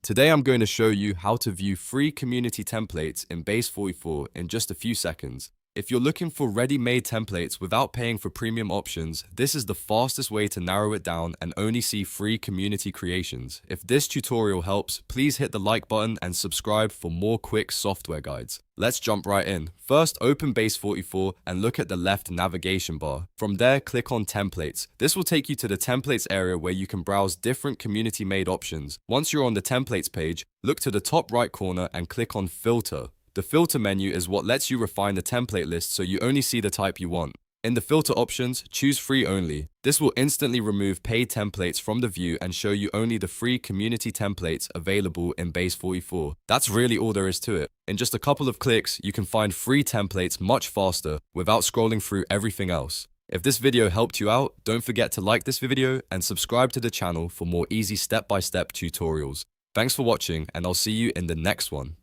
Today I'm going to show you how to view free community templates in Base44 in just a few seconds. If you're looking for ready-made templates without paying for premium options, this is the fastest way to narrow it down and only see free community creations. If this tutorial helps, please hit the like button and subscribe for more quick software guides. Let's jump right in. First, open Base44 and look at the left navigation bar. From there, click on Templates. This will take you to the Templates area where you can browse different community-made options. Once you're on the Templates page, look to the top right corner and click on Filter. The filter menu is what lets you refine the template list so you only see the type you want. In the filter options, choose free only. This will instantly remove paid templates from the view and show you only the free community templates available in Base44. That's really all there is to it. In just a couple of clicks, you can find free templates much faster without scrolling through everything else. If this video helped you out, don't forget to like this video and subscribe to the channel for more easy step-by-step tutorials. Thanks for watching, and I'll see you in the next one.